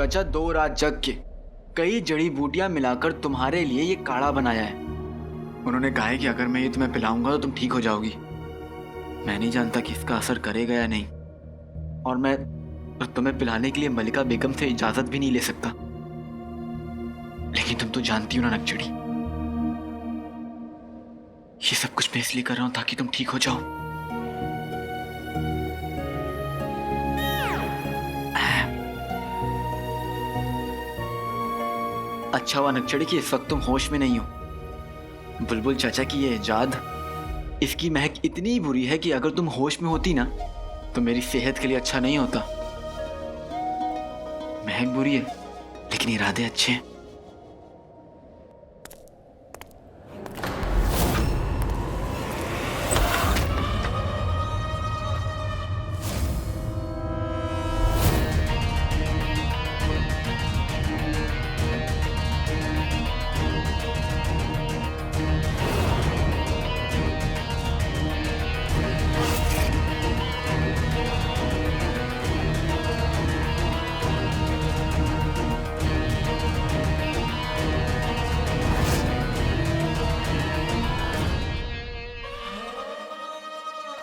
चाचा 2 रात जग के कई जड़ी बूटियां मिलाकर तुम्हारे लिए ये काढ़ा बनाया है। उन्होंने कहा है कि अगर मैं ये तुम्हें पिलाऊंगा तो तुम ठीक हो जाओगी। मैं नहीं जानता कि इसका असर करेगा या नहीं, और मैं तुम्हें पिलाने के लिए मलिका बेगम से इजाजत भी नहीं ले सकता। लेकिन तुम तो जानती हो ना नक्चड़ी, ये सब कुछ मैं इसलिए कर रहा हूं ताकि तुम ठीक हो जाओ। अच्छा हुआ नक्चड़ी कि इस वक्त तुम होश में नहीं हो। बुलबुल चाचा की ये इजाद, इसकी महक इतनी बुरी है कि अगर तुम होश में होती ना तो मेरी सेहत के लिए अच्छा नहीं होता। महक बुरी है लेकिन इरादे अच्छे हैं।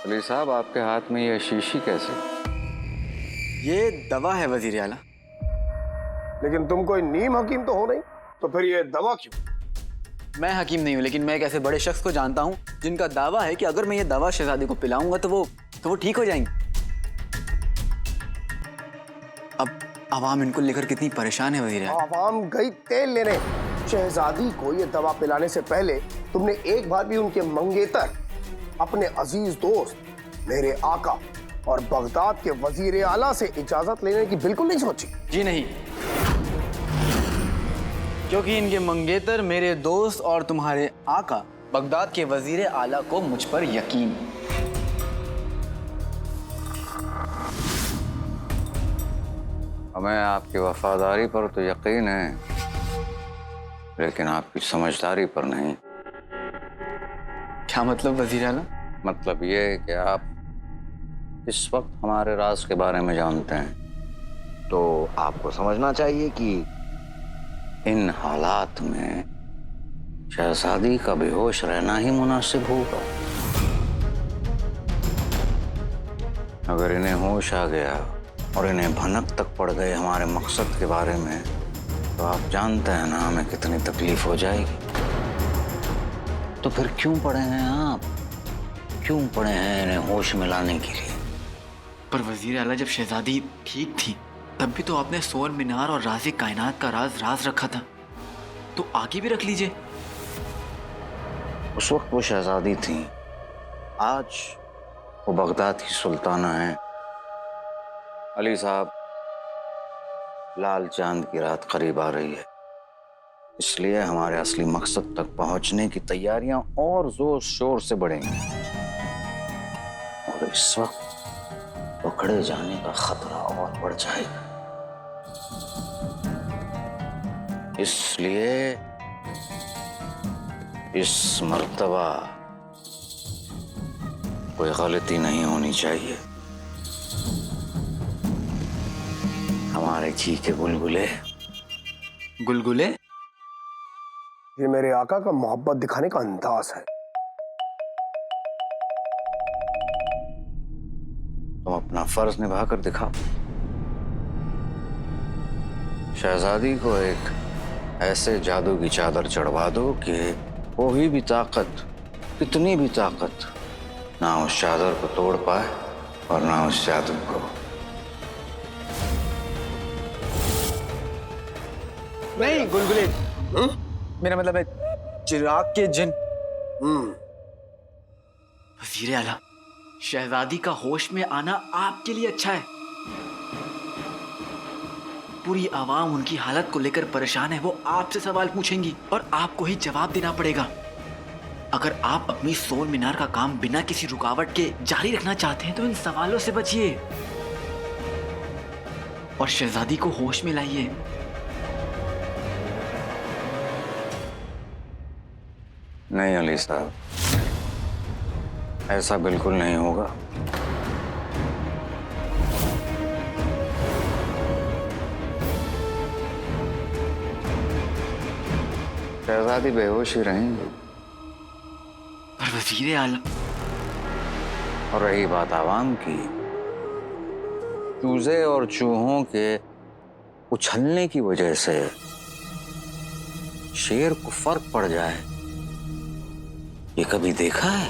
अली साहब, आपके हाथ में ये शीशी कैसे? ये दवा है वजीर आला। लेकिन तुम कोई नीम हकीम तो हो नहीं, तो फिर ये दवा क्यों? मैं हकीम नहीं हूं, लेकिन मैं एक ऐसे बड़े शख्स को जानता हूं जिनका दावा है कि अगर मैं ये दवा शहजादी को पिलाऊंगा तो वो ठीक हो जाएंगे। अब आवाम इनको लेकर कितनी परेशान है वजीर आला। आवाम गई तेल लेने। शहजादी को ये दवा पिलाने से पहले तुमने एक बार भी उनके मंगेतर, अपने अजीज दोस्त, मेरे आका और बगदाद के वजीर आला से इजाजत लेने की बिल्कुल नहीं सोची? जी नहीं, क्योंकि इनके मंगेतर, मेरे दोस्त और तुम्हारे आका बगदाद के वजीर आला को मुझ पर यकीन है। हमें आपकी वफादारी पर तो यकीन है, लेकिन आपकी समझदारी पर नहीं। क्या मतलब वजीर आला? मतलब ये है कि आप इस वक्त हमारे राज के बारे में जानते हैं, तो आपको समझना चाहिए कि इन हालात में शहजादी का बेहोश रहना ही मुनासिब होगा। अगर इन्हें होश आ गया और इन्हें भनक तक पड़ गए हमारे मकसद के बारे में, तो आप जानते हैं ना हमें कितनी तकलीफ हो जाएगी। तो फिर क्यों पड़े हैं आप? क्यों पड़े हैं इन्हें होश में लाने के लिए? पर वजीर आला, जब शहजादी ठीक थी तब भी तो आपने सोन मीनार और राज़े कायनात का राज रखा था, तो आगे भी रख लीजिए। उस वक्त वो शहजादी थी, आज वो बगदाद की सुल्ताना है। अली साहब, लाल चांद की रात करीब आ रही है, इसलिए हमारे असली मकसद तक पहुंचने की तैयारियां और जोर शोर से बढ़ेंगी, और इस वक्त पकड़े जाने का खतरा और बढ़ जाएगा। इसलिए इस मर्तबा कोई गलती नहीं होनी चाहिए। हमारे घी के गुलगुले। गुलगुले? ये मेरे आका का मोहब्बत दिखाने का अंदाज है। तुम अपना फर्ज निभा कर दिखाओ। शहजादी को एक ऐसे जादू की चादर चढ़वा दो कि कोई भी ताकत, कितनी भी ताकत, ना उस चादर को तोड़ पाए और ना उस जादू को। नहीं गुलगुले, मेरा मतलब है चिराग के जिन। वजीर आला, शहजादी का होश में आना आपके लिए अच्छा है। पूरी आवाम उनकी हालत को लेकर परेशान है। वो आपसे सवाल पूछेंगी और आपको ही जवाब देना पड़ेगा। अगर आप अपनी सोन मीनार का काम बिना किसी रुकावट के जारी रखना चाहते हैं तो इन सवालों से बचिए और शहजादी को होश में लाइए। नहीं अली साहब, ऐसा बिल्कुल नहीं होगा। शहजादी बेहोश ही रहेंगी। पर वजीर आला, और रही बात आवाम की, चूजे और चूहों के उछलने की वजह से शेर को फर्क पड़ जाए, ये कभी देखा है?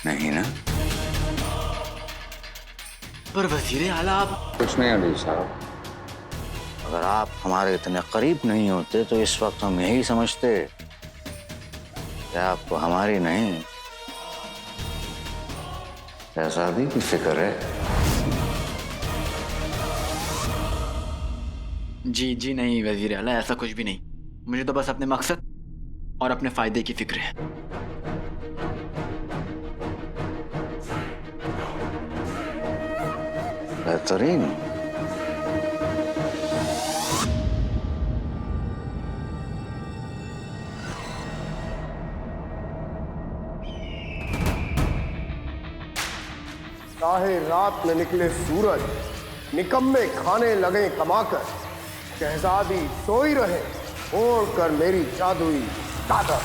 नहीं ना? पर वजीर आला आप। कुछ नहीं अली साहब, अगर आप हमारे इतने करीब नहीं होते तो इस वक्त हम यही समझते कि आपको हमारी नहीं, शहजादी की फिक्र है। जी जी नहीं वजीर आला, ऐसा कुछ भी नहीं। मुझे तो बस अपने मकसद और अपने फायदे की फिक्र है। बेहतरीन। चाहे रात में निकले सूरज, निकम्मे खाने लगे कमाकर, शहजादी सोई रहे ओढ़ कर मेरी जादुई चादर।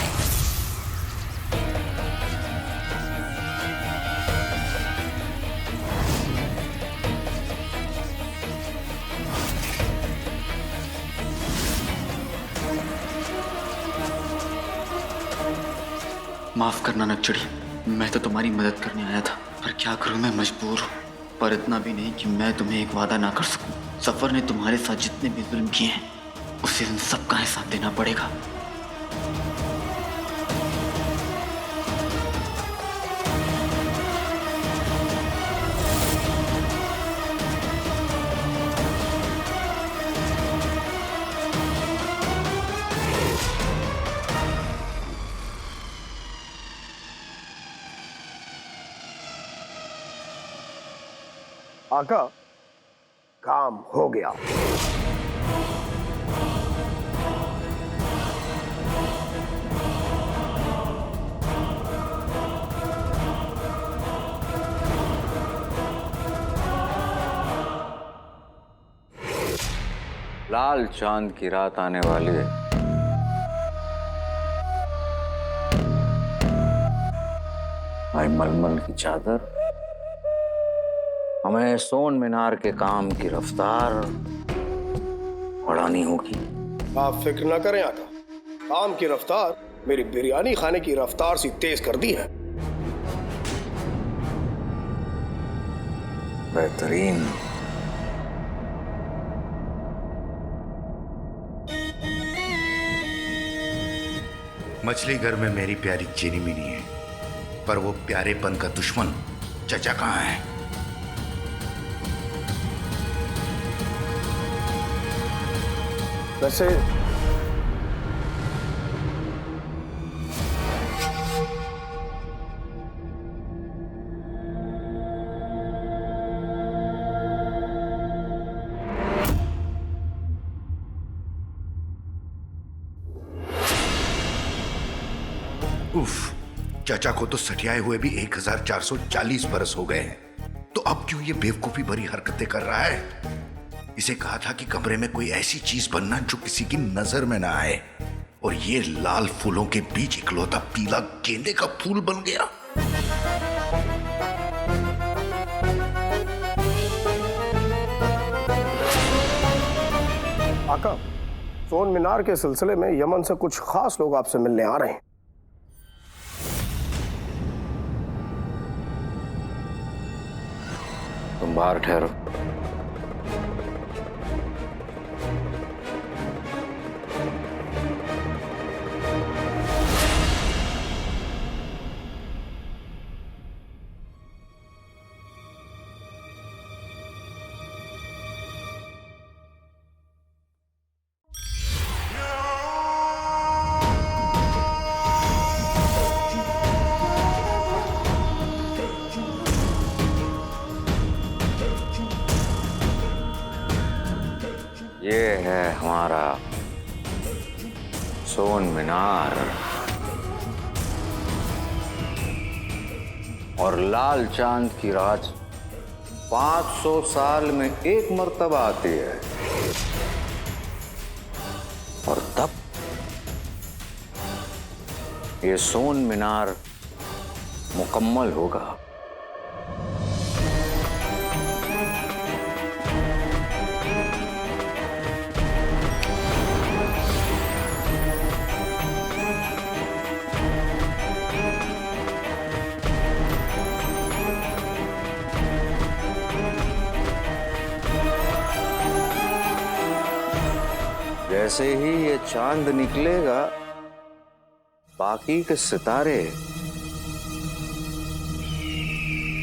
माफ करना नक्चड़ी, मैं तो तुम्हारी मदद करने आया था, पर क्या करूं, मैं मजबूर हूं। पर इतना भी नहीं कि मैं तुम्हें एक वादा ना कर सकूं। सफर ने तुम्हारे साथ जितने भी जुल्म किए हैं, उसे उन सबका हिसाब देना पड़ेगा। आका, काम हो गया। लाल चांद की रात आने वाली है। भाई मलमल की चादर हमें सोन मीनार के काम की रफ्तार बढ़ानी होगी। आप फिक्र न करें आका, काम की रफ्तार मेरी बिरयानी खाने की रफ्तार से तेज कर दी है। बेहतरीन। मछली घर में मेरी प्यारी चीनी मिनी है, पर वो प्यारेपन का दुश्मन चचा कहाँ है? वैसे उफ, चाचा को तो सठियाए हुए भी 1440 बरस हो गए हैं, तो अब क्यों ये बेवकूफी भरी हरकतें कर रहा है? इसे कहा था कि कमरे में कोई ऐसी चीज बनना जो किसी की नजर में ना आए, और ये लाल फूलों के बीच इकलौता पीला गेंदे का फूल बन गया। आका, सोन मीनार के सिलसिले में यमन से कुछ खास लोग आपसे मिलने आ रहे हैं। तुम बाहर ठहरो। ये है हमारा सोन मीनार, और लाल चांद की रात 500 साल में एक मर्तबा आती है। ये सोन मीनार मुकम्मल होगा। जैसे ही ये चांद निकलेगा, बाकी के सितारे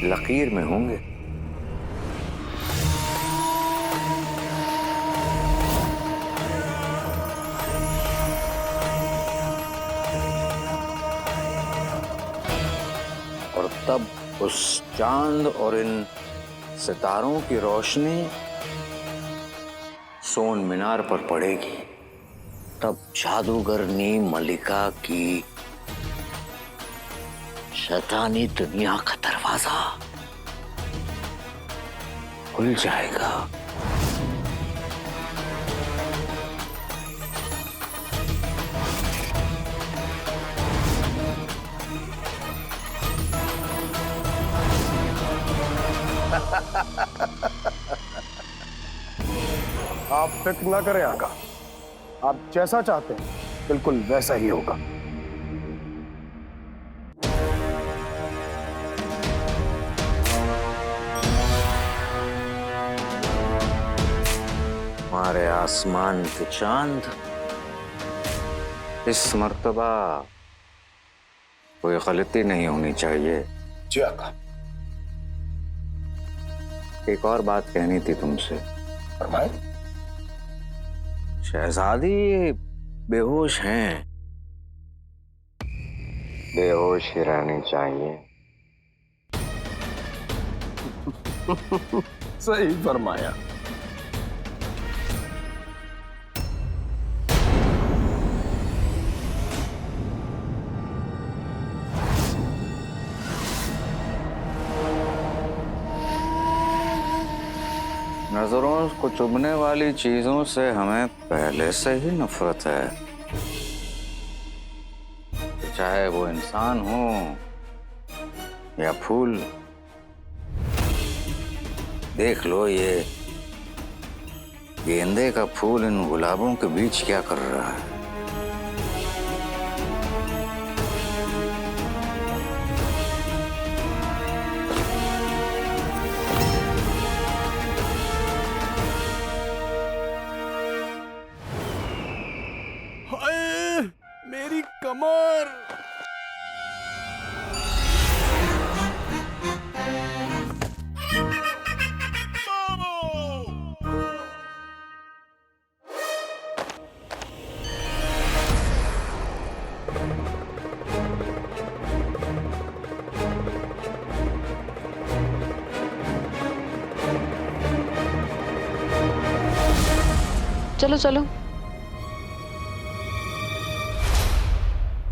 लकीर में होंगे। और तब उस चांद और इन सितारों की रोशनी सोन मीनार पर पड़ेगी। तब जादूगरनी मलिका की शैतानी दुनिया का दरवाजा खुल जाएगा। आप फिक्र ना करें आका, आप जैसा चाहते हैं बिल्कुल वैसा ही होगा। हमारे आसमान के चांद इस मर्तबा कोई गलती नहीं होनी चाहिए। जी आका। एक और बात कहनी थी तुमसे। फरमाएं। शहजादी बेहोश हैं, बेहोश ही रहनी चाहिए। सही फरमाया। नजरों को चुभने वाली चीजों से हमें पहले से ही नफरत है, चाहे वो इंसान हो या फूल। देख लो ये गेंदे का फूल इन गुलाबों के बीच क्या कर रहा है। मेरी कमर। चलो चलो।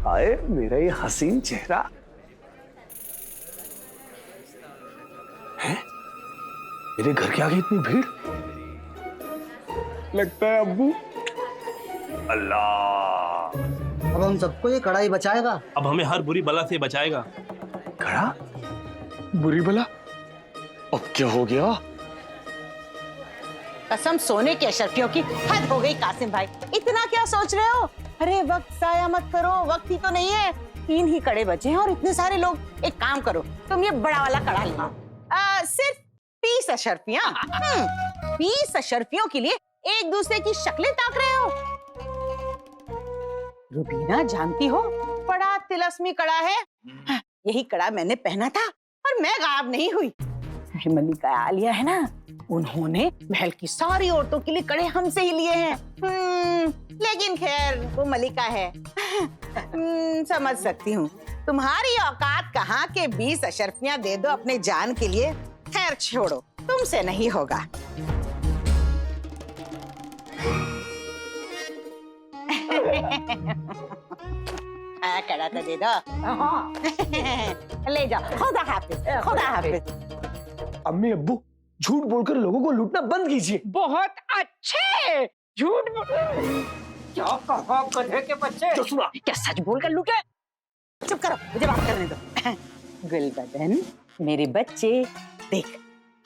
आए मेरा ये हसीन चेहरा है। मेरे घर के आगे इतनी भीड़। लगता है अब्बू। अल्लाह, अब हम सबको ये कढ़ाई बचाएगा। अब हमें हर बुरी बला से बचाएगा। खड़ा बुरी भला। अब क्या हो गया? कसम सोने के अशरफियों की हद हो गई कासिम भाई। इतना क्या सोच रहे हो? अरे वक्त जाया मत करो, वक्त ही तो नहीं है। 3 ही कड़े बचे हैं और इतने सारे लोग। एक काम करो, तुम ये बड़ा वाला कड़ा लो। सिर्फ 20 अशरफियां। 20 अशरफियों के लिए एक दूसरे की शक्लें ताक रहे हो। रुबीना जानती हो बड़ा तिलस्मी कड़ा है। यही कड़ा मैंने पहना था और मैं गायब नहीं हुई। मलिका आलिया है ना, उन्होंने महल की सारी औरतों के लिए कड़े हमसे ही लिए हैं। लेकिन खैर वो मलिका है। समझ सकती हूँ तुम्हारी औकात कहाँ के 20 अशरफियां दे दो अपने जान के लिए। खैर छोड़ो, तुमसे नहीं होगा। कड़ा तो दे दो। ले जाओ। खुदा हाफिज, खुदा हाफिज। अम्मी अब्बू झूठ बोलकर लोगों को लूटना बंद कीजिए। बहुत अच्छे। झूठ क्या कहा गधे के बच्चे। तो सुना क्या सच बोलकर लूटे? चुप करो, मुझे बात करने दो। गुलबदन, मेरे बच्चे, देख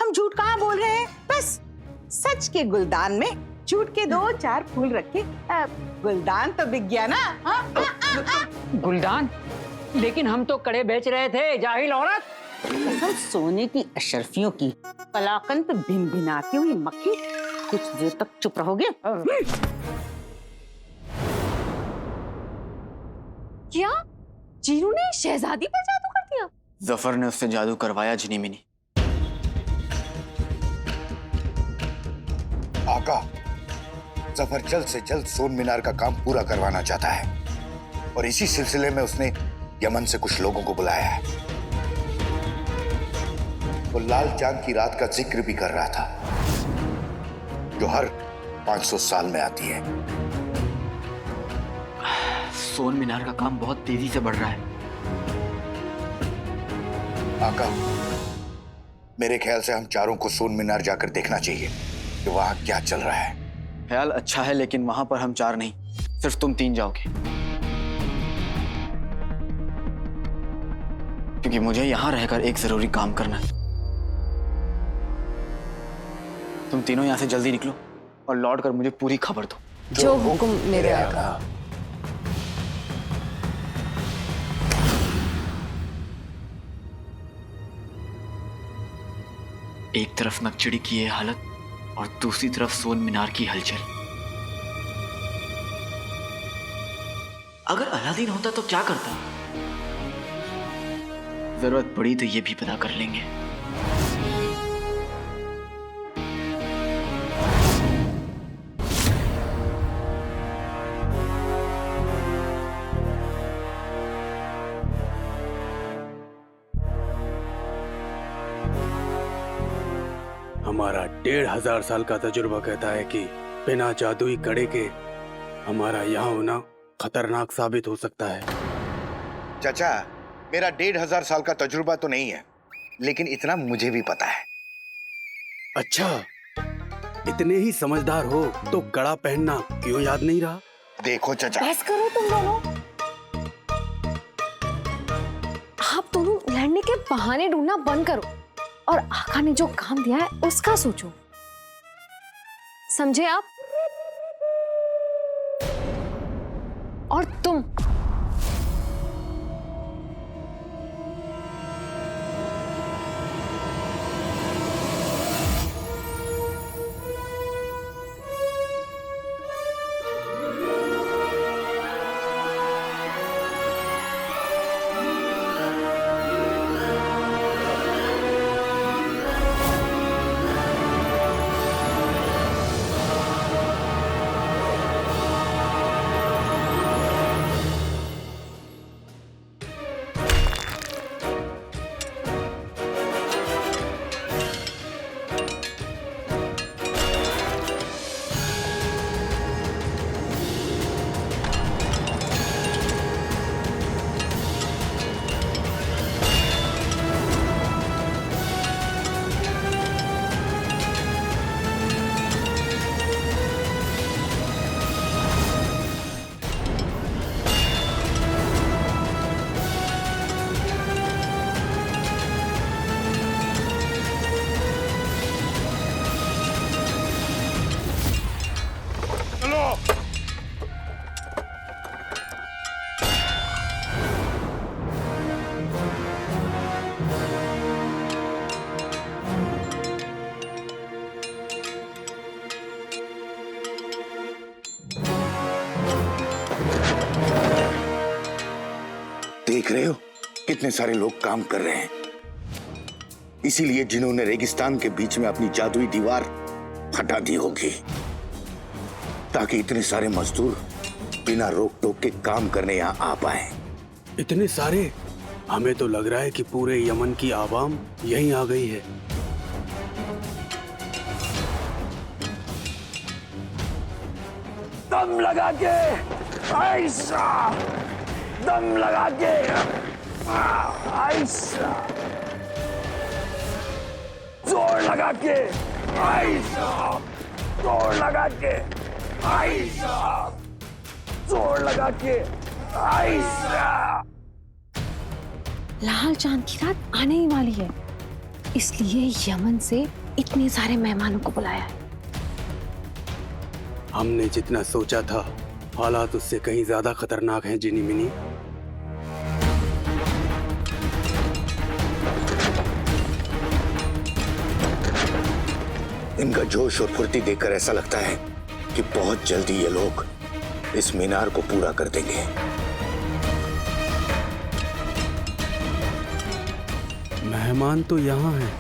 हम झूठ कहाँ बोल रहे हैं, बस सच के गुलदान में झूठ के 2-4 फूल रखे, गुलदान तो बिक गया ना। गुलदान? लेकिन हम तो कड़े बेच रहे थे, जाहिल औरत। कसम सोने की अशर्फियों की, पलाकन पे भिनभिनाती हुई मक्खी, कुछ देर तक चुप रहोगे? क्या जीनू ने शहजादी पर जादू कर दिया? जफर ने उससे जादू करवाया जिनी मिनी। आका, जफर जल्द से जल्द सोन मीनार का काम पूरा करवाना चाहता है और इसी सिलसिले में उसने यमन से कुछ लोगों को बुलाया है। वो लाल चांद की रात का जिक्र भी कर रहा था, जो हर 500 साल में आती है। सोन मीनार का काम बहुत तेजी से बढ़ रहा है। आका, मेरे ख्याल से हम चारों को सोन मीनार जाकर देखना चाहिए कि वहां क्या चल रहा है। ख्याल अच्छा है, लेकिन वहां पर हम 4 नहीं, सिर्फ तुम 3 जाओगे, क्योंकि मुझे यहां रहकर एक जरूरी काम करना है। तुम तीनों यहां से जल्दी निकलो और लौट कर मुझे पूरी खबर दो। जो हुक्म मेरे आका। एक तरफ नकचड़ी की ये हालत और दूसरी तरफ सोन मीनार की हलचल। अगर अलादीन होता तो क्या करता? जरूरत पड़ी तो ये भी पता कर लेंगे। हमारा 1500 साल का तजुर्बा कहता है कि बिना जादुई कड़े के हमारा यहाँ होना खतरनाक साबित हो सकता है। चाचा, मेरा 1500 साल का तजुर्बा तो नहीं है, लेकिन इतना मुझे भी पता है। अच्छा, इतने ही समझदार हो तो कड़ा पहनना क्यों याद नहीं रहा? देखो चाचा, बस करो तुम दोनों। आप दोनों लड़ने के बहाने ढूंढना बंद करो और आका ने जो काम दिया है उसका सोचो, समझे आप? और तुम देख रहे हो कितने सारे लोग काम कर रहे हैं। इसीलिए जिन्होंने रेगिस्तान के बीच में अपनी जादुई दीवार हटा दी होगी, ताकि इतने सारे मजदूर बिना रोक टोक के काम करने यहाँ आ पाए। इतने सारे? हमें तो लग रहा है कि पूरे यमन की आवाम यहीं आ गई है। दम लगा के, ऐसा दम लगा के, ऐसा जोर लगा के, ऐसा जोर लगा के, ऐसा जोर लगा के, ऐसा लाल चांद की रात आने ही वाली है, इसलिए यमन से इतने सारे मेहमानों को बुलाया है। हमने जितना सोचा था हालात उससे कहीं ज्यादा खतरनाक हैं जिनी मिनी। इनका जोश और फुर्ती देखकर ऐसा लगता है कि बहुत जल्दी ये लोग इस मीनार को पूरा कर देंगे। मेहमान तो यहाँ हैं,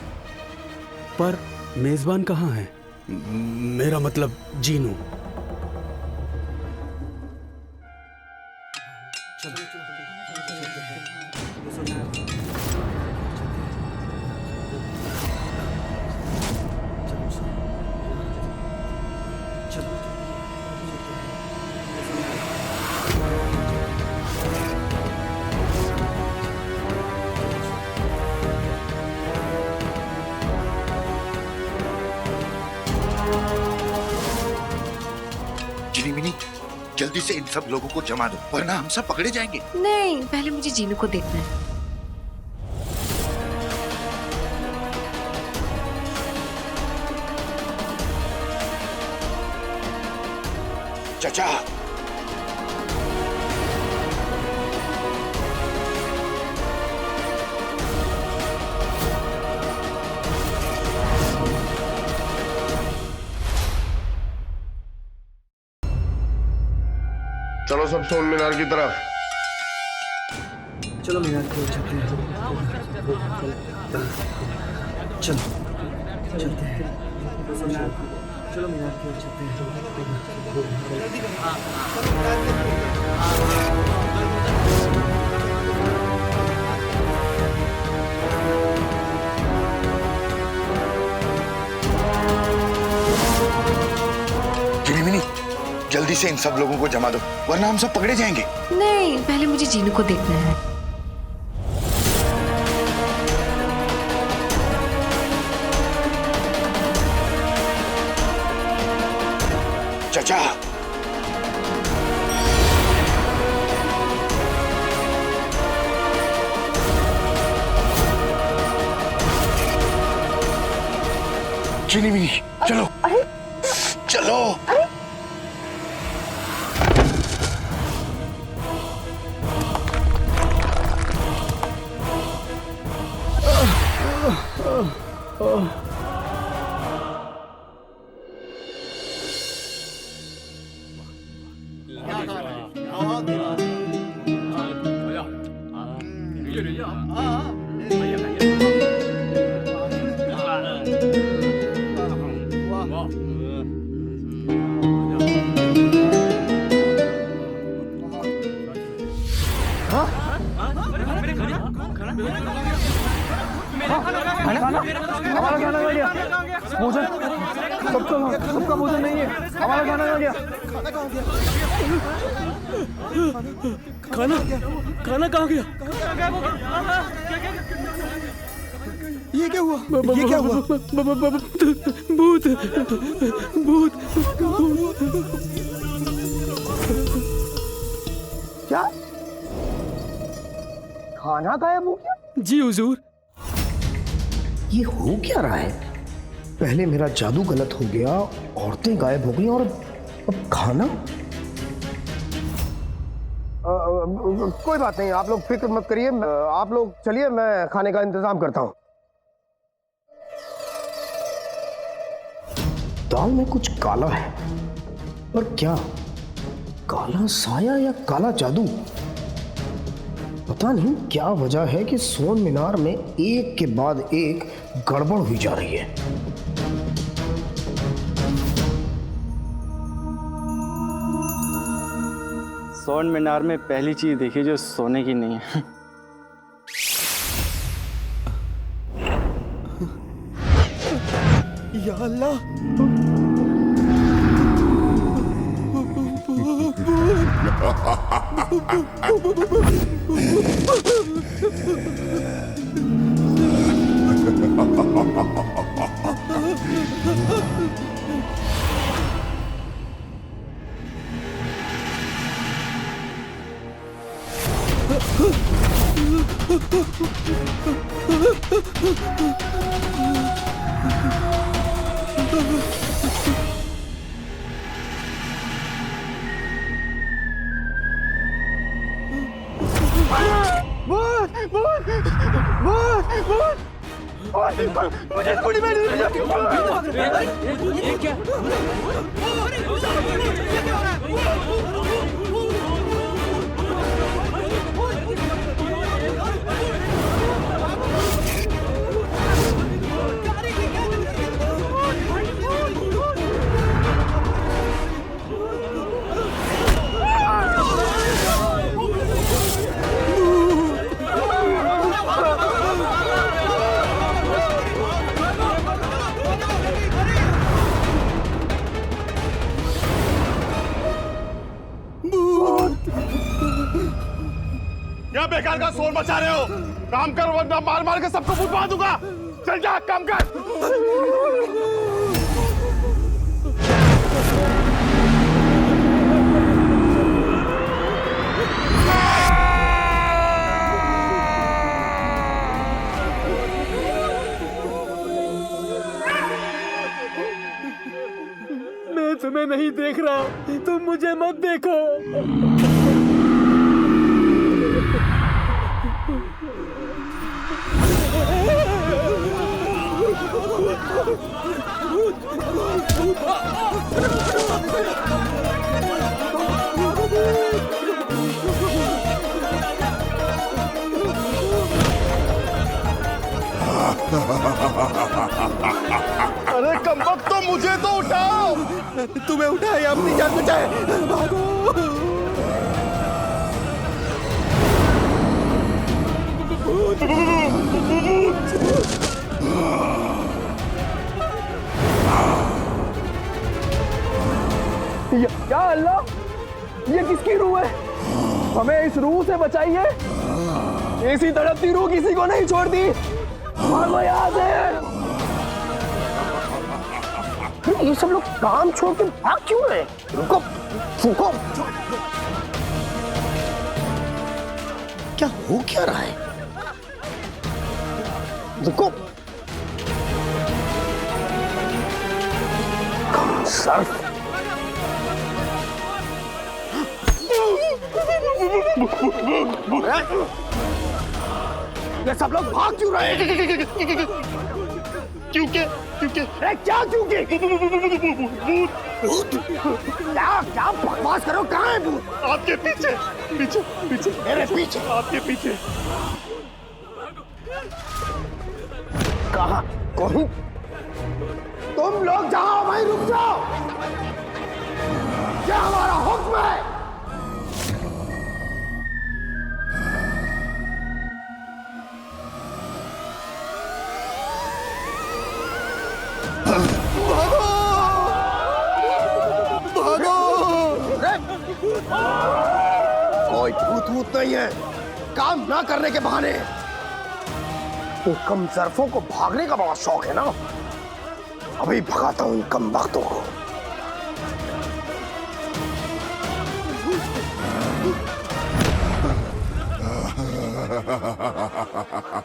पर मेजबान कहाँ है? मेरा मतलब जीनू। जिनी मिनी, जल्दी से इन सब लोगों को जमा दो, वरना हम सब पकड़े जाएंगे। नहीं, पहले मुझे जीनू को देखना है। चाचा, चलो सब सोन मीनार की तरफ। चलो मीनार की ओर चलते हैं। चलो चलते हैं। चलो मीनार की ओर चलते जिनी मिनी, जल्दी से इन सब लोगों को जमा दो, वरना हम सब पकड़े जाएंगे। नहीं, पहले मुझे जीनू को देखना है। चाचा, जिनी मिनी, चलो चलो। हमारा खाना आ गया। भोजन सबका भोजन नहीं है। हमारा खाना आ गया। खाना कहाँ गया? ये क्या हुआ? ये क्या हुआ? भूत भूत। क्या खाना गायब हो गया? जी हुजूर। ये हो क्या रहा है? पहले मेरा जादू गलत हो गया, औरतें गायब हो गई, और अब खाना। कोई बात नहीं, आप लोग फिक्र मत करिए। आप लोग चलिए, मैं खाने का इंतजाम करता हूँ। दाल में कुछ काला है, पर क्या काला साया या काला जादू? पता नहीं क्या वजह है कि सोन मीनार में एक के बाद एक गड़बड़ हुई जा रही है। सोन मीनार में पहली चीज देखी जो सोने की नहीं है। या अल्लाह, मुझे थोड़ी क्या बेकार का शोर मचा रहे हो? काम कर वरना मार मार के सबको फुटवा दूंगा। चल जा, काम कर। मैं तुम्हें नहीं देख रहा, तुम मुझे मत देखो। अरे कमबख्त, तो मुझे तो उठाओ। तुम्हें उठाए, अपनी जान बचाए। भागो। या अल्लाह, ये किसकी रूह है? हमें इस रूह से बचाइए। ऐसी तड़पती रूह किसी को नहीं छोड़ती। भागो यहाँ से। ये सब लोग काम छोड़ के भाग क्यों रहे? रुको, रुको। क्या हो क्या रहा है? रुको। कम सर्फ। ये सब लोग भाग क्यों रहे हैं? क्योंकि क्या क्योंकि? क्या बकवास करो? कहाँ है भूत? आपके पीछे, पीछे, पीछे, मेरे पीछे? आपके पीछे। कहाँ? कौन? तुम लोग जाओ, वहीं रुक जाओ। क्या हमारा हुक्म है? कोई भूत भूत नहीं है, काम ना करने के बहाने। तो कम सर्फों को भागने का बड़ा शौक है ना? अभी भगाता हूं इन कम वक्तों को।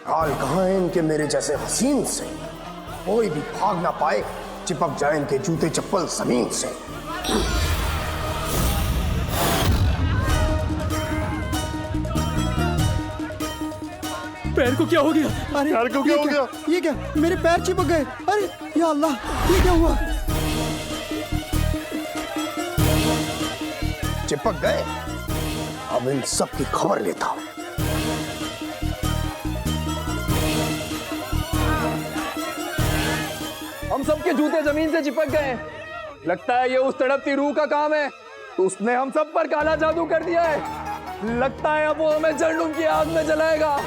काल कहां है इनके मेरे जैसे हसीन से? कोई भी भाग ना पाए, चिपक जाए इनके जूते चप्पल जमीन से। पैर को क्या हो गया? अरे पैर को क्या हो गया? ये क्या? मेरे पैर चिपक गए। अरे या अल्लाह, ये क्या हुआ? चिपक गए? अब इन सब की खबर लेता हूं। हम सबके जूते जमीन से चिपक गए। लगता है ये उस तड़पती रूह का काम है। उसने हम सब पर काला जादू कर दिया है। लगता है अब वो हमें जहन्नुम की आग में जलाएगा।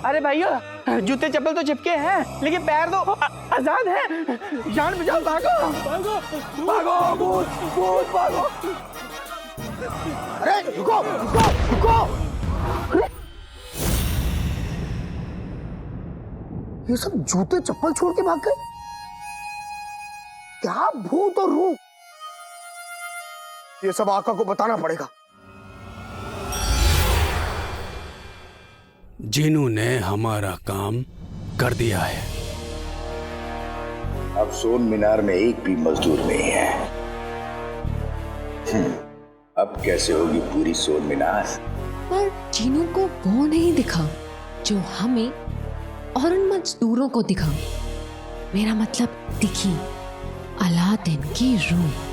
अरे भाइयों, जूते चप्पल तो चिपके हैं, लेकिन पैर तो आजाद हैं। जान बचाओ, भागो भागो भागो, भूत भूत भागो। अरे रुको रुको रुको। ये सब जूते चप्पल छोड़ के भाग गए? क्या भूत और रूह ये सब आका को बताना पड़ेगा। जीनू ने हमारा काम कर दिया है। अब सोन मीनार में एक भी मजदूर नहीं है। अब कैसे होगी पूरी सोन मीनार? पर जीनू को वो नहीं दिखा जो हमें और उन मजदूरों को दिखा। मेरा मतलब दिखी अलादीन की रूह।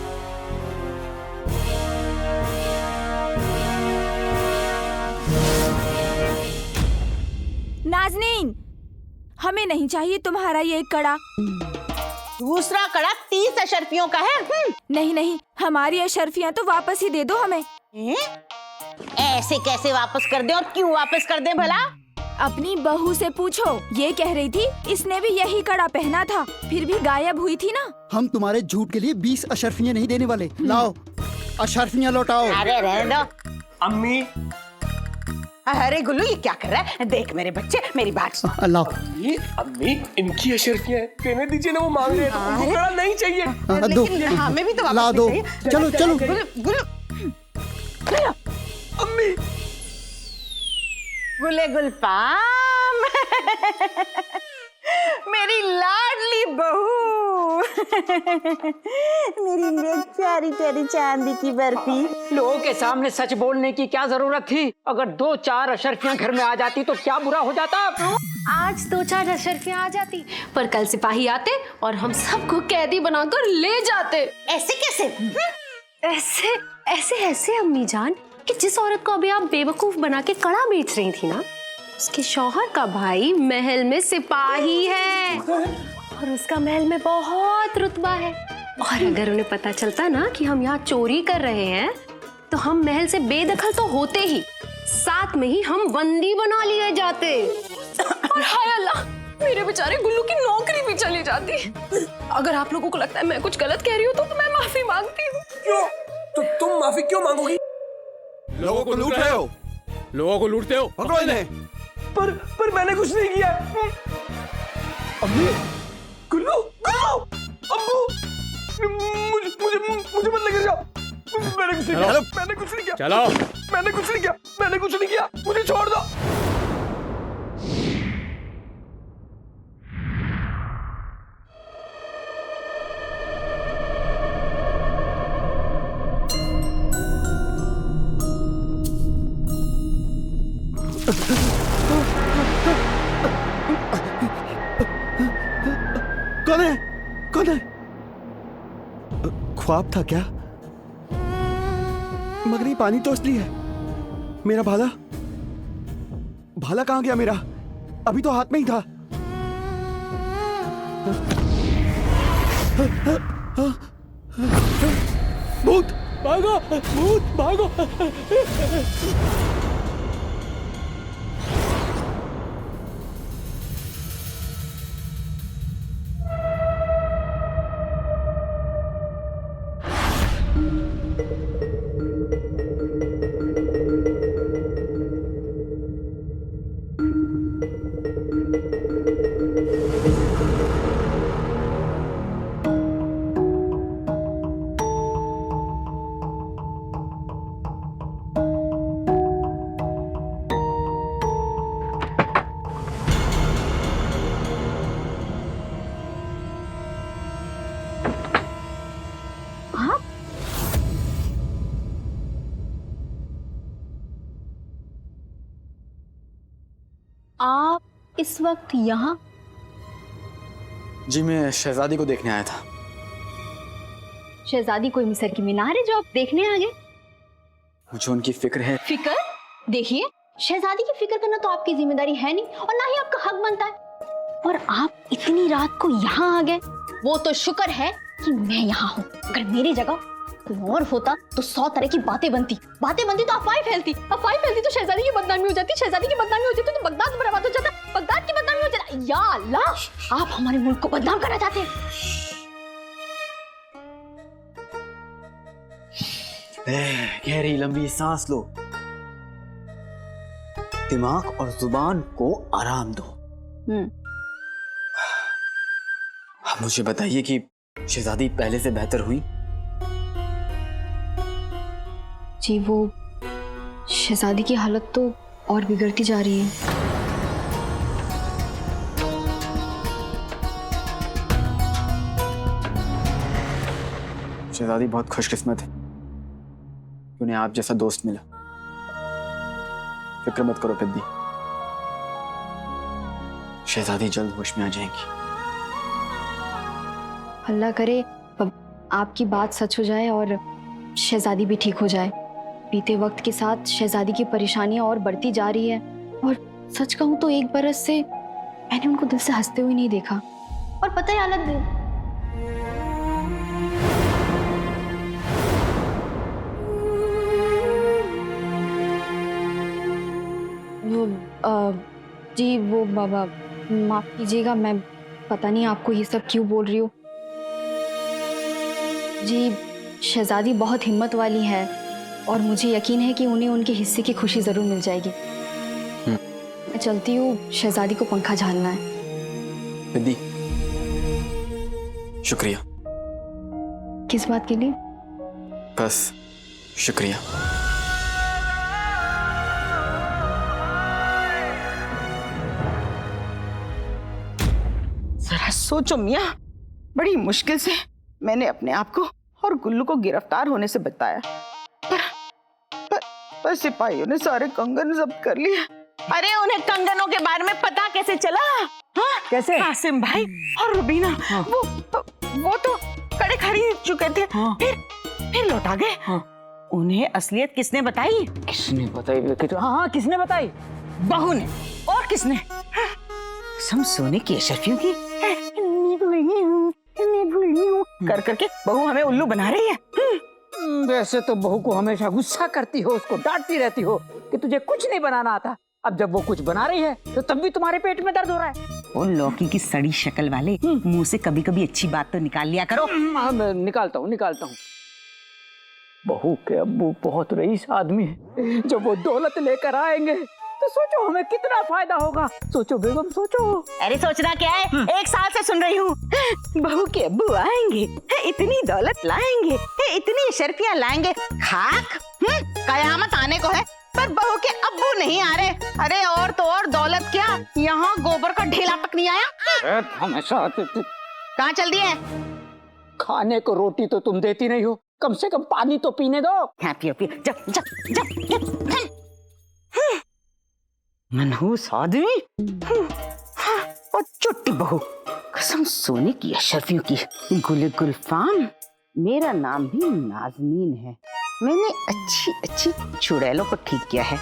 नाज़नीन, हमें नहीं चाहिए तुम्हारा ये कड़ा। दूसरा कड़ा 30 अशरफियों का है। नहीं नहीं, हमारी अशरफियाँ तो वापस ही दे दो हमें। ऐसे कैसे वापस कर दे और क्यों वापस कर दे भला? अपनी बहू से पूछो, ये कह रही थी इसने भी यही कड़ा पहना था, फिर भी गायब हुई थी ना। हम तुम्हारे झूठ के लिए 20 अशरफियाँ नहीं देने वाले। लाओ अशरफियाँ लौटाओ। अरे रहने दो। अम्मी। अरे गुल्लू, ये क्या कर रहा है? देख मेरे बच्चे, मेरी बात सुन। अल्लाह। अम्मी, इनकी अशरफियाँ हैं, देने दीजिए ना, वो मांग रहे हैं, तो उनको कड़ा नहीं चाहिए। लेकिन हमें भी तो वापस ला दो। चाहिए। चलो चलो। अम्मी। गुले गुलफाम मेरी लाडली बहू मेरी प्यारी प्यारी चांदी की बर्फी। लोगों के सामने सच बोलने की क्या जरूरत थी? अगर 2-4 अशरफियाँ घर में आ जाती तो क्या बुरा हो जाता? आज 2-4 अशरफियाँ आ जाती, पर कल सिपाही आते और हम सबको कैदी बनाकर ले जाते। ऐसे कैसे? ऐसे ऐसे ऐसे अम्मी जान कि जिस औरत को अभी आप बेवकूफ बना के कड़ा बेच रही थी ना, उसके शौहर का भाई महल में सिपाही है और उसका महल में बहुत रुतबा है। और अगर उन्हें पता चलता ना कि हम यहाँ चोरी कर रहे हैं, तो हम महल से बेदखल तो होते ही, साथ में ही हम बंदी बना लिए जाते। और हाय अल्लाह, मेरे बेचारे गुल्लू की नौकरी भी चली जाती। अगर आप लोगों को लगता है मैं कुछ गलत कह रही हूँ तो मैं माफी मांगती हूँ। क्यों? तो तुम माफी क्यों मांगोगी? लोगों को लूट रहे हो, लोगों को लूटते हो, पकड़ो इन्हें। पर मैंने कुछ नहीं किया। अम्मी, गुल्लू, गुल्लू, अब्बू, मुझे मत लेकर जाओ। मैंने कुछ नहीं किया, मैंने कुछ नहीं किया। चलो, मैंने कुछ नहीं किया, मैंने कुछ नहीं किया, मुझे छोड़ दो। कौन है? कौन है? ख्वाब था क्या? मगर ये पानी तो असली है। मेरा भाला, भाला कहाँ गया मेरा? अभी तो हाथ में ही था। भूत भागो, भूत भागो। आप इस वक्त यहाँ? जी मैं शहजादी को देखने आया था। शहजादी कोई मिस्र की मीनार है जो आप देखने आ गए? मुझे उनकी फिक्र है। फिक्र? देखिए, शहजादी की फिक्र करना तो आपकी जिम्मेदारी है नहीं और ना ही आपका हक बनता है। और आप इतनी रात को यहाँ आ गए, वो तो शुक्र है कि मैं यहाँ हूँ। अगर मेरी जगह कोई और होता तो 100 तरह की बातें बनती तो अफवाहें फैलती तो शहजादी की बदनामी हो जाती, शहजादी की बदनामी हो जाती तो बगदाद बर्बाद हो जाता, बगदाद की बदनामी हो जाता। या अल्लाह, आप हमारे मुल्क को बदनाम करना चाहते हैं। गहरी लंबी सांस लो, दिमाग और जुबान को आराम दो। अब मुझे बताइए कि शहजादी पहले से बेहतर हुई? जी वो शहजादी की हालत तो और बिगड़ती जा रही है। शहजादी बहुत खुशकिस्मत है कि उन्हें आप जैसा दोस्त मिला। फिक्र मत करो पिद्दी, शहजादी जल्द होश में आ जाएंगी। अल्लाह करे आपकी बात सच हो जाए और शहजादी भी ठीक हो जाए। बीते वक्त के साथ शहजादी की परेशानियां और बढ़ती जा रही है और सच कहूं तो 1 बरस से मैंने उनको दिल से हंसते हुए नहीं देखा। और पता है हालत जी वो बाबा माफ कीजिएगा, मैं पता नहीं आपको ये सब क्यों बोल रही हूँ। जी शहजादी बहुत हिम्मत वाली है और मुझे यकीन है कि उन्हें उनके हिस्से की खुशी जरूर मिल जाएगी। मैं चलती हूँ, शहजादी को पंखा झालना है। पिद्दी शुक्रिया। किस बात के लिए? बस शुक्रिया। जरा सोचो मियाँ, बड़ी मुश्किल से मैंने अपने आप को और गुल्लू को गिरफ्तार होने से बचाया, पर सिपाहियों ने सारे कंगन जब्त कर लिए। अरे उन्हें कंगनों के बारे में पता कैसे चला? हाँ? कैसे? कासिम भाई और रुबीना हाँ। वो तो कड़े खरीद चुके थे। हाँ। फिर लौटा गए। हाँ। उन्हें असलियत किसने बताई? किसने बताई? हाँ किसने बताई? बहू ने। और किसने? हम सोने की अशरफियों की मैं भूल गई हूँ कर करके बहू हमें उल्लू बना रही है। वैसे तो बहू को हमेशा गुस्सा करती हो, उसको डांटती रहती हो कि तुझे कुछ नहीं बनाना आता। अब जब वो कुछ बना रही है तो तब भी तुम्हारे पेट में दर्द हो रहा है। उन लौकी की सड़ी शक्ल वाले मुंह से कभी कभी अच्छी बात तो निकाल लिया करो। निकालता हूँ। बहू के अब्बू बहुत रईस आदमी है, जब वो दौलत लेकर आएंगे तो सोचो हमें कितना फायदा होगा। सोचो बेगम सोचो। अरे सोचना क्या है, 1 साल से सुन रही हूँ। बहू के अब्बू आएंगे, इतनी दौलत लाएंगे, इतनी शर्फियाँ लाएंगे, खाक कयामत आने को है, पर बहू के अब्बू नहीं आ रहे। अरे और तो और दौलत क्या, यहाँ गोबर का ढेला तक नहीं आया। हमेशा कहाँ चल दिए? खाने को रोटी तो तुम देती नहीं हो, कम से कम पानी तो पीने दो। हाँ पियो पियो, जब मनहूस आदमी और चुट्टी बहू, कसम सोने की अशरफियों की। गुलफाम, मेरा नाम भी नाजनीन है। मैंने अच्छी अच्छी चुड़ैलों को ठीक किया है।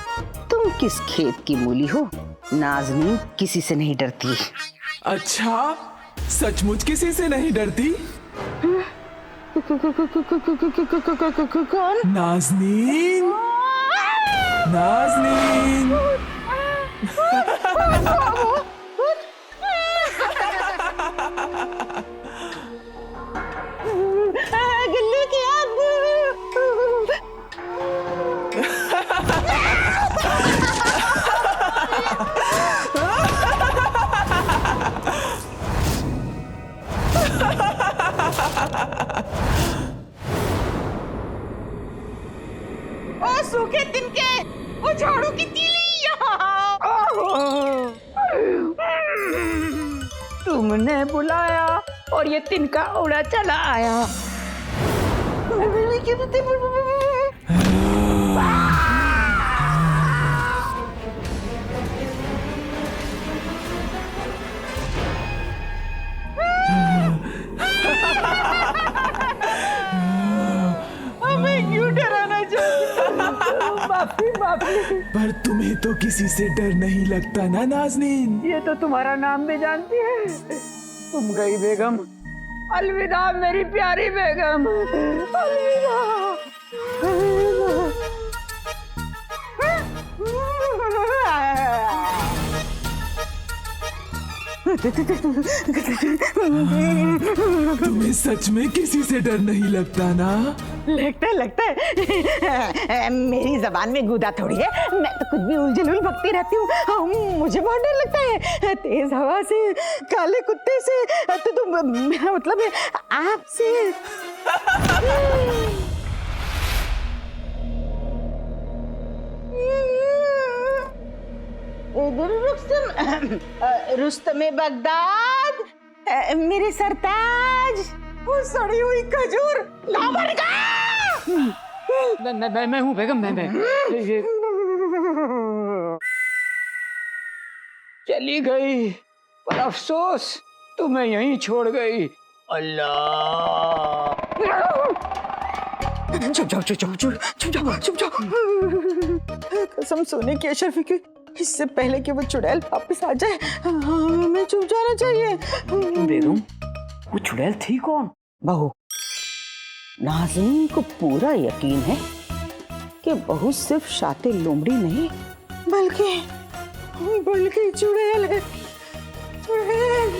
तुम किस खेत की मूली हो? नाजनीन किसी से नहीं डरती। अच्छा, सचमुच किसी से नहीं डरती? कौन? नाजनीन। नाजनीन। गुल्लू की अब्बू। ओ सूखे तिनके, ओ झाड़ू की तीली। तुमने बुलाया और ये तिनका उड़ा चला आया। हमें क्यों डराना चाहिए? माफी। पर तुम्हें तो किसी से डर नहीं लगता ना नाजनीन? ये तो तुम्हारा नाम भी जानती है। तुम गई बेगम, अलविदा मेरी प्यारी बेगम, अलविदा। तुम्हें सच में किसी से डर नहीं लगता ना? लगता है। मेरी जबान में गूदा थोड़ी है, मैं तो कुछ भी उलझुल भगती रहती हूँ। मुझे बहुत डर लगता है, तेज हवा से, काले कुत्ते से, तो मतलब आपसे। रुस्तमे बगदाद, मेरे सरताज, वो सड़ी हुई खजूर लावर का। मैं हूँ बेगम, मैं चली गई, पर अफसोस तुम्हें यहीं छोड़ गई। अल्लाह। चुप जाओ चुप जाओ चुप जाओ चुप जाओ। कसम सोने की अशरफी की, इससे पहले कि वो चुड़ैल वापस आ जाए हमें चुप जाना चाहिए। बेगम, वो चुड़ैल थी कौन? बहू। नाज़नीन को पूरा यकीन है कि बहू सिर्फ शातिर लोमड़ी नहीं बल्कि चुड़ैल है। चुड़ैल।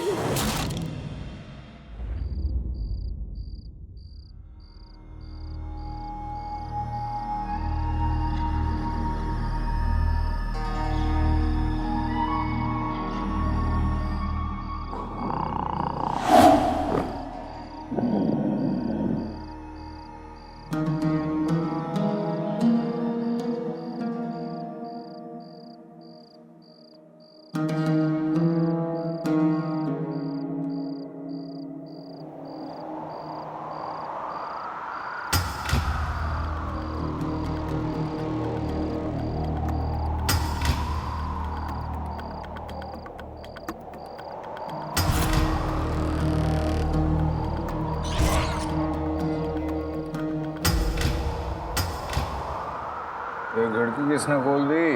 ये खिड़की किसने खोल दी?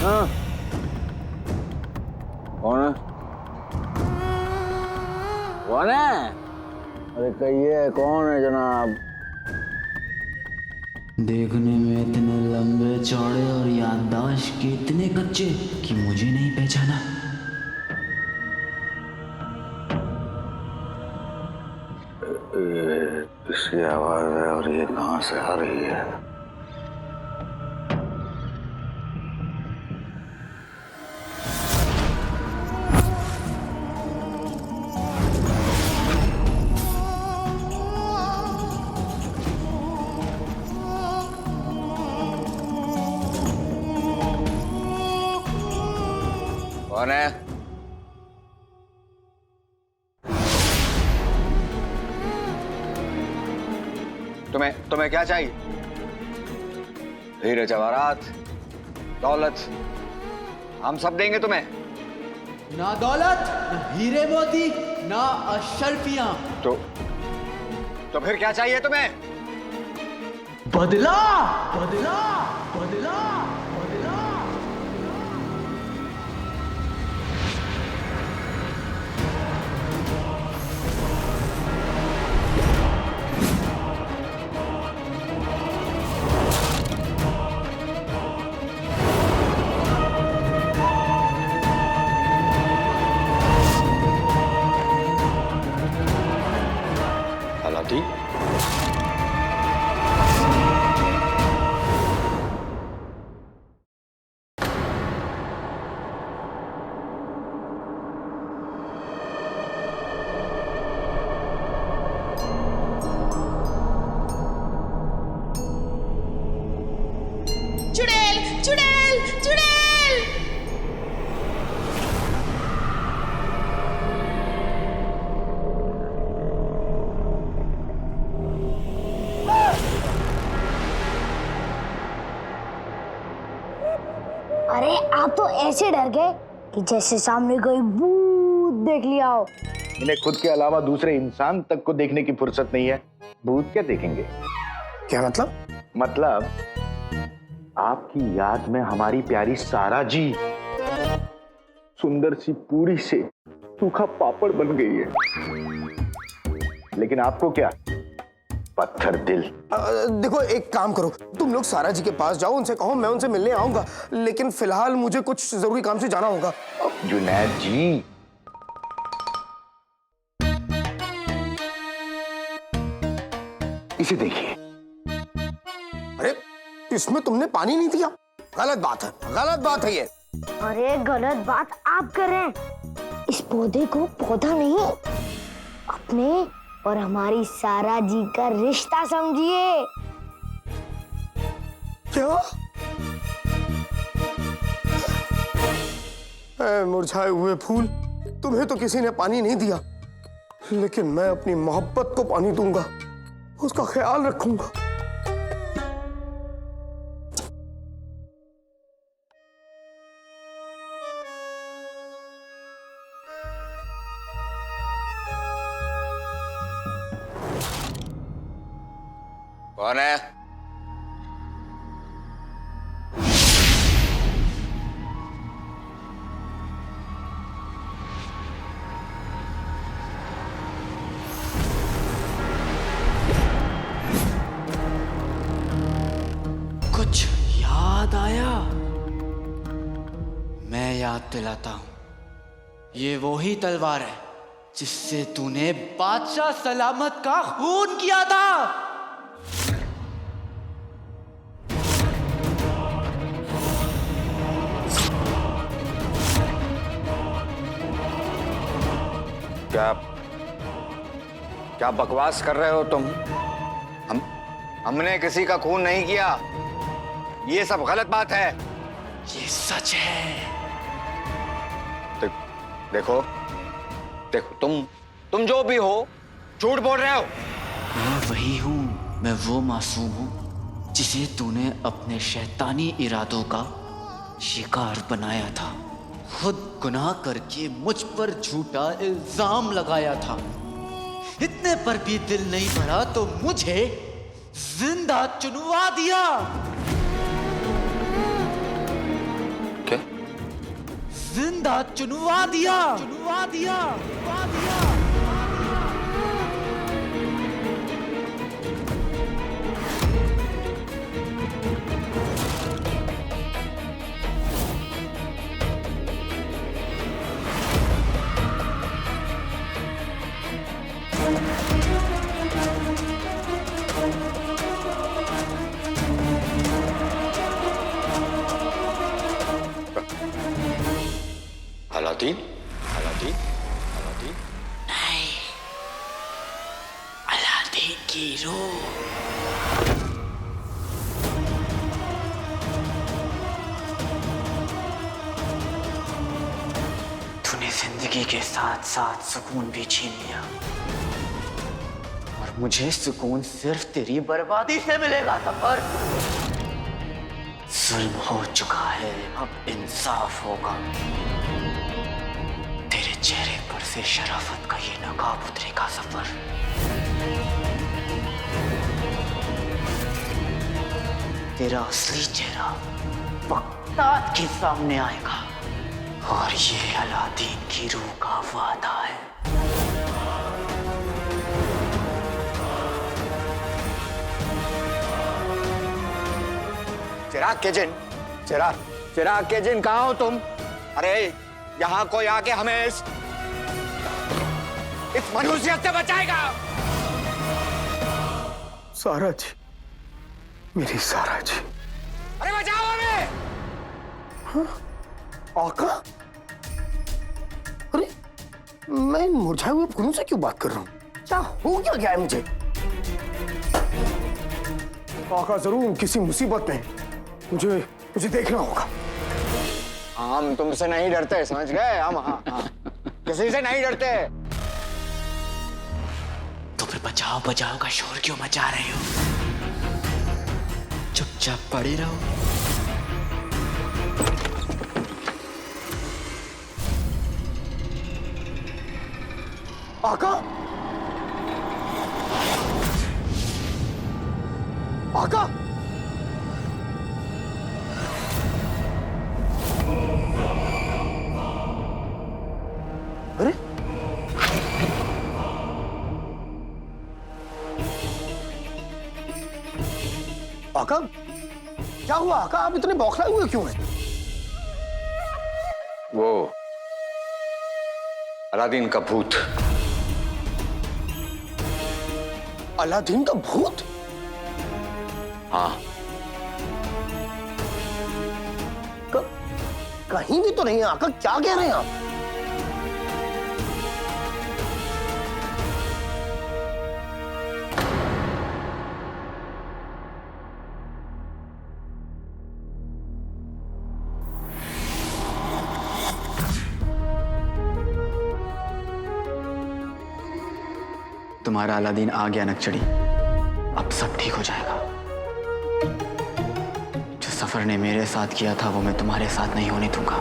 हाँ? कौन है? कौन है? अरे कहिए कौन है जनाब? देखने में इतने लंबे चौड़े और याददाश्त के इतने कच्चे कि मुझे नहीं पहचाना। किसकी आवाज है और ये कहां से आ रही है? कौन है? तुम्हें क्या चाहिए? हीरे जवाहरात, दौलत, हम सब देंगे तुम्हें। ना दौलत, ना हीरे मोती, ना अशरफियां। तो फिर क्या चाहिए तुम्हें? बदला, बदला, बदला, बदला। हालांकि चुड़ैल, चुड़ैल, चुड़ैल। अरे आप तो ऐसे डर गए कि जैसे सामने कोई भूत देख लिया हो। इन्हें खुद के अलावा दूसरे इंसान तक को देखने की फुर्सत नहीं है, भूत क्या देखेंगे? क्या मतलब? मतलब आपकी याद में हमारी प्यारी सारा जी सुंदर सी पूरी से सूखा पापड़ बन गई है, लेकिन आपको क्या, पत्थर दिल। देखो एक काम करो, तुम लोग सारा जी के पास जाओ, उनसे कहो मैं उनसे मिलने आऊंगा, लेकिन फिलहाल मुझे कुछ जरूरी काम से जाना होगा। जुनैद जी, इसे देखिए। अरे इसमें तुमने पानी नहीं दिया, गलत बात है, गलत बात है ये। अरे गलत बात आप कर रहे हैं, इस पौधे को पौधा नहीं, अपने और हमारी सारा जी का रिश्ता समझिए। क्या? ऐ मुरझाए हुए फूल, तुम्हें तो किसी ने पानी नहीं दिया, लेकिन मैं अपनी मोहब्बत को पानी दूंगा, उसका ख्याल रखूंगा। कौन है? कुछ याद आया? मैं याद दिलाता हूं, ये वही तलवार है जिससे तूने बादशाह सलामत का खून किया था। क्या बकवास कर रहे हो तुम? हमने किसी का खून नहीं किया, ये सब गलत बात है। ये सच है। देखो तुम जो भी हो, झूठ बोल रहे हो। मैं वही हूं, मैं वो मासूम हूं जिसे तूने अपने शैतानी इरादों का शिकार बनाया था। खुद गुनाह करके मुझ पर झूठा इल्जाम लगाया था। इतने पर भी दिल नहीं भरा तो मुझे जिंदा चुनवा दिया। क्या? जिंदा चुनवा दिया। अलादीन? नहीं, अलादीन की रूह। तूने जिंदगी के साथ साथ सुकून भी छीन लिया, और मुझे सुकून सिर्फ तेरी बर्बादी से मिलेगा। सफर जुल्म हो चुका है, अब इंसाफ होगा। तेरे चेहरे पर से शराफत का ये नकाब उतरेगा। सफर तेरा असली चेहरा बगदाद के सामने आएगा, और ये अलादीन की रूह का वादा है। चिराग के जिन कहाँ हो तुम? अरे यहाँ कोई आके हमें इस मनुष्यत से बचाएगा। सारा जी, मेरी सारा जी। अरे बचाओ हमें। हाँ? आका? अरे मैं इन मुरझाए हुए फूलों से क्यों बात कर रहा हूँ? क्या हो गया है मुझे? आका जरूर किसी मुसीबत में, मुझे देखना होगा। हम तुमसे नहीं डरते, समझ गए? हम हाँ, किसी से नहीं डरते। तो फिर बचाओ बचाओ का शोर क्यों मचा रहे हो? चुपचाप पड़े रहो। आका? आका? अरे आका, क्या हुआ आका? आप इतने बौखलाए हुए क्यों हैं? वो अलादीन का भूत। अलादीन का भूत? हाँ। कहीं भी तो नहीं है आका, क्या कह रहे हैं आप? तुम्हारा अलादीन आ गया नकचड़ी। अब सब ठीक हो जाएगा। जो सफर ने मेरे साथ किया था वो मैं तुम्हारे साथ नहीं होने दूंगा।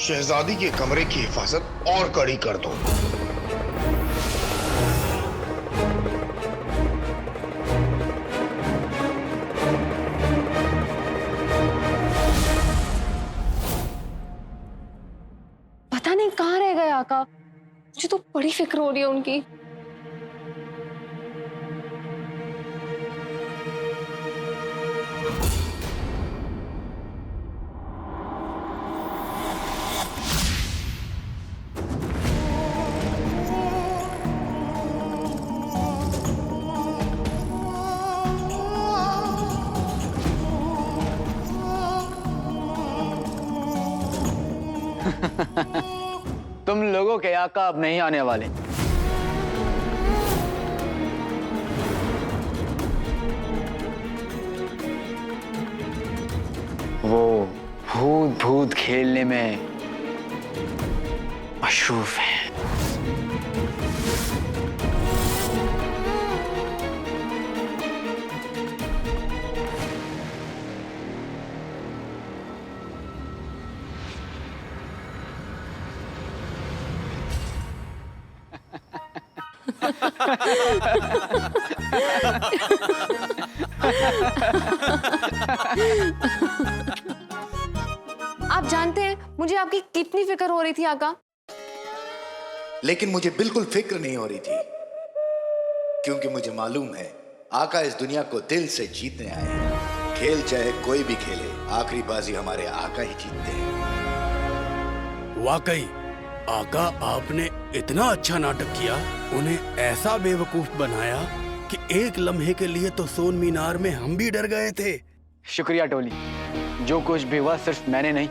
शहजादी के कमरे की हिफाजत और कड़ी कर दो। पता नहीं कहाँ रह गए आका। मुझे तो बड़ी फिक्र हो रही है उनकी। तुम लोगों के आका अब नहीं आने वाले। वो भूत भूत खेलने में मशरूफ है। आप जानते हैं मुझे आपकी कितनी फिक्र हो रही थी आका। लेकिन मुझे बिल्कुल फिक्र नहीं हो रही थी, क्योंकि मुझे मालूम है आका इस दुनिया को दिल से जीतने आए हैं। खेल चाहे कोई भी खेले, आखिरी बाजी हमारे आका ही जीतते हैं। वाकई आका, आपने इतना अच्छा नाटक किया, उन्हें ऐसा बेवकूफ बनाया कि एक लम्हे के लिए तो सोन मीनार में हम भी डर गए थे। शुक्रिया टोली। जो कुछ भी हुआ सिर्फ मैंने नहीं,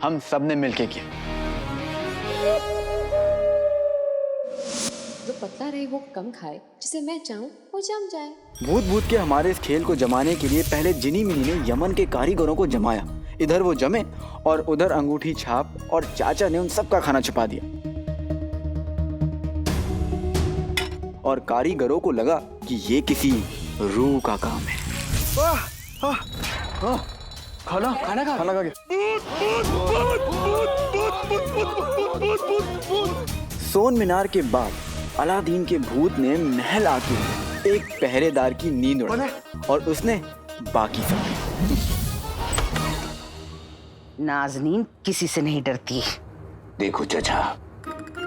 हम सब ने मिलके किया। जो पतला रहे वो कम खाए, जिसे मैं चाहूँ वो जम जाए। भूत भूत के हमारे इस खेल को जमाने के लिए पहले जिनी मिनी ने यमन के कारीगरों को जमाया। इधर वो जमे और उधर अंगूठी छाप और चाचा ने उन सबका खाना छुपा दिया। और कारीगरों को लगा कि ये किसी रूह का काम है। खाना खाना खा गया। सोन मीनार के बाद अलादीन के भूत ने महल आके एक पहरेदार की नींद उड़ाई और उसने बाकी सब। नाज़नीन किसी से नहीं डरती। देखो चाचा,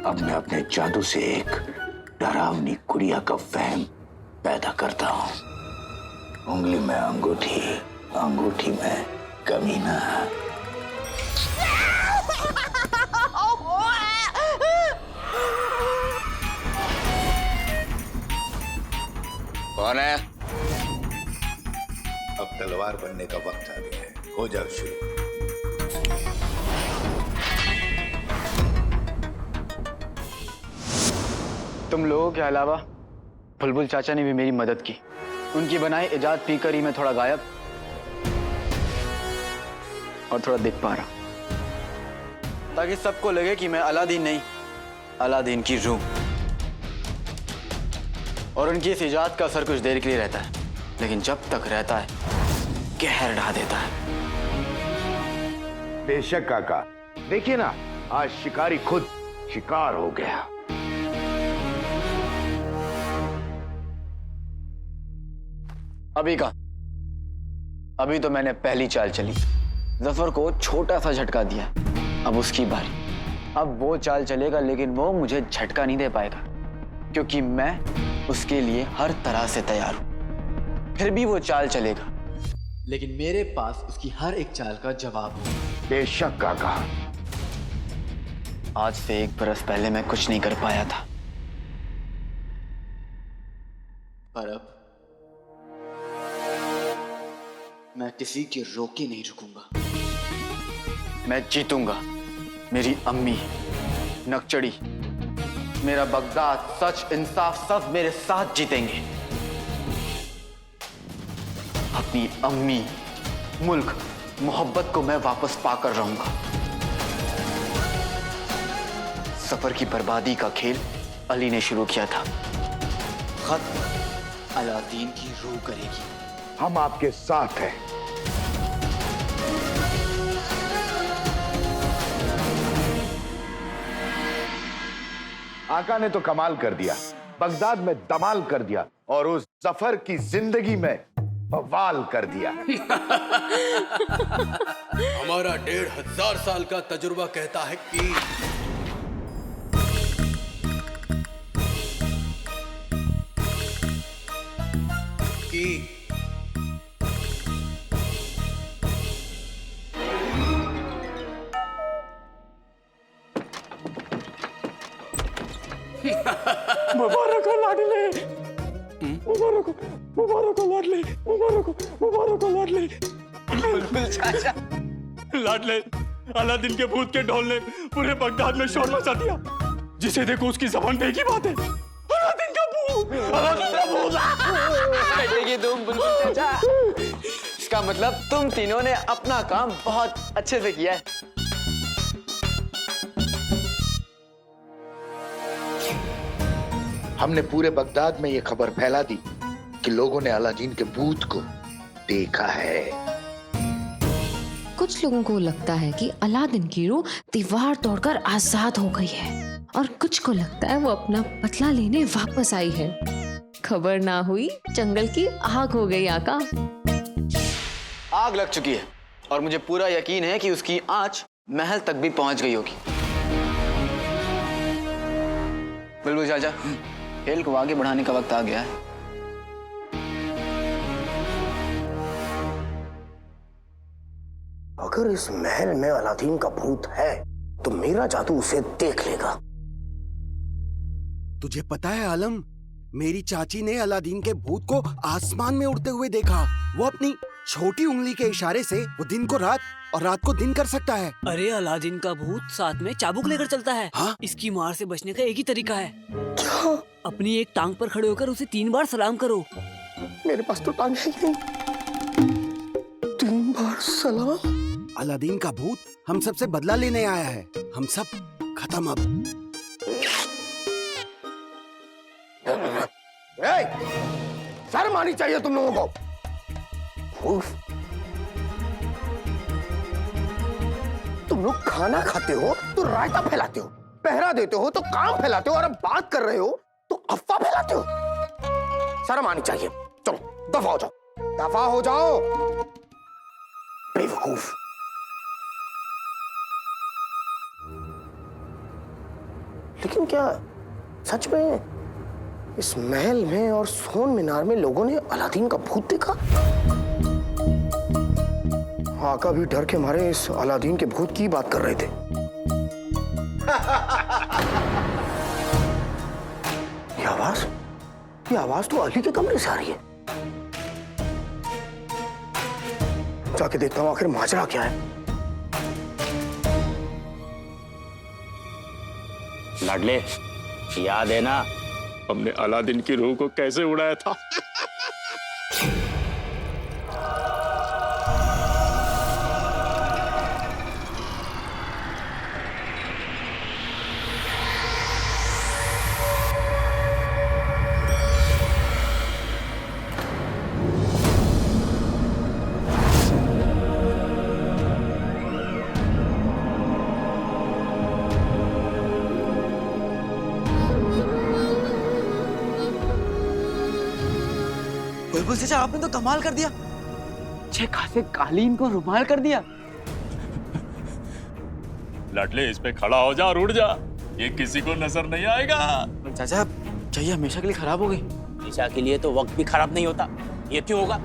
अब मैं अपने जादू से एक डरावनी गुड़िया का वहम पैदा करता हूँ। उंगली में अंगूठी, अंगूठी में कमीना। कौन है? अब तलवार बनने का वक्त आ गया है, हो जाओ शुरू। तुम लोगों के अलावा बुलबुल चाचा ने भी मेरी मदद की। उनकी बनाई इजाद पीकर ही मैं थोड़ा गायब और थोड़ा दिख पा रहा, ताकि सबको लगे कि मैं अलादीन नहीं, अलादीन की रूह। और उनकी इस इजाद का असर कुछ देर के लिए रहता है, लेकिन जब तक रहता है कहर ढा देता है। बेशक काका, देखिए ना, आज शिकारी खुद शिकार हो गया। अभी तो मैंने पहली चाल चली, जफर को छोटा सा झटका दिया। अब उसकी बारी। अब वो चाल चलेगा, लेकिन वो मुझे झटका नहीं दे पाएगा, क्योंकि मैं उसके लिए हर तरह से तैयार हूं। फिर भी वो चाल चलेगा, लेकिन मेरे पास उसकी हर एक चाल का जवाब होगा। बेशक काका। आज से 1 बरस पहले मैं कुछ नहीं कर पाया था, पर अब मैं किसी के रोके नहीं रुकूंगा। मैं जीतूंगा। मेरी अम्मी, नकचड़ी, मेरा बगदाद, सच, इंसाफ सब मेरे साथ जीतेंगे। अपनी अम्मी, मुल्क, मोहब्बत को मैं वापस पाकर रहूंगा। सफर की बर्बादी का खेल अली ने शुरू किया था। खत्म अलादीन की रूह करेगी। हम आपके साथ हैं। आका ने तो कमाल कर दिया, बगदाद में धमाल कर दिया और उस जफर की जिंदगी में बवाल कर दिया। हमारा 1500 साल का तजुर्बा कहता है कि मुबारक हो लाडले, मुबारक हो, मुबारक हो लाडले, मुबारक हो, मुबारक हो लाडले। बुलबुल चाचा, लाडले, अलादीन के भूत के ढोल ने पूरे बगदाद में शोर मचा दिया। जिसे देखो उसकी जबान पे एक ही बात है, अलादीन का भूत, अलादीन का भूत। बेटे की धूम बुलबुल चाचा। इसका मतलब तुम तीनों ने अपना काम बहुत अच्छे से किया है। हमने पूरे बगदाद में ये खबर फैला दी कि लोगों ने अलादीन के भूत को देखा है। कुछ लोगों को लगता है कि अलादीन की रूह दीवार तोड़कर आजाद हो गई है और कुछ को लगता है वो अपना बदला लेने वापस आई है। खबर ना हुई, जंगल की आग हो गई आका। आग लग चुकी है और मुझे पूरा यकीन है कि उसकी आंच महल तक भी पहुंच गई होगी। बुलबुल चाचा, खेल को आगे बढ़ाने का वक्त आ गया है। अगर इस महल में अलादीन का भूत है तो मेरा जादू उसे देख लेगा। तुझे पता है आलम, मेरी चाची ने अलादीन के भूत को आसमान में उड़ते हुए देखा। वो अपनी छोटी उंगली के इशारे से वो दिन को रात और रात को दिन कर सकता है। अरे अलादीन का भूत साथ में चाबुक लेकर चलता है। हाँ? इसकी मार से बचने का एक ही तरीका है। क्या? अपनी एक टांग पर खड़े होकर उसे 3 बार सलाम करो। मेरे पास तो टांग है ही नहीं। 3 बार सलाम? अलादीन का भूत हम सबसे बदला लेने आया है। हम सब खत्म अब। शर्म आनी चाहिए तुम लोगों को। तुम लोग खाना खाते हो तो रायता फैलाते हो, पहरा देते हो तो काम फैलाते हो, और अब बात कर रहे हो तो अफवाह फैलाते हो। शर्म आनी चाहिए। चलो दफा हो जाओ, दफा हो जाओ बेवकूफ। लेकिन क्या सच में इस महल में और सोन मीनार में लोगों ने अलादीन का भूत देखा? आका भी डर के मारे इस अलादीन के भूत की बात कर रहे थे। ये आवाज तो अली के कमरे से आ रही है। जाके देखता हूं आखिर माजरा क्या है। लाडले, याद है ना हमने अलादीन की रूह को कैसे उड़ाया था? बुलबुल चाचा, आपने तो कमाल कर दिया। अच्छे खासे कालीन को रुमाल कर दिया। लाडले, इस पे खड़ा हो जा और उड़ जा, ये किसी को नजर नहीं आएगा। चाचा, क्या ये हमेशा के लिए खराब हो गई? हमेशा के लिए तो वक्त भी खराब नहीं होता। ये क्यों होगा?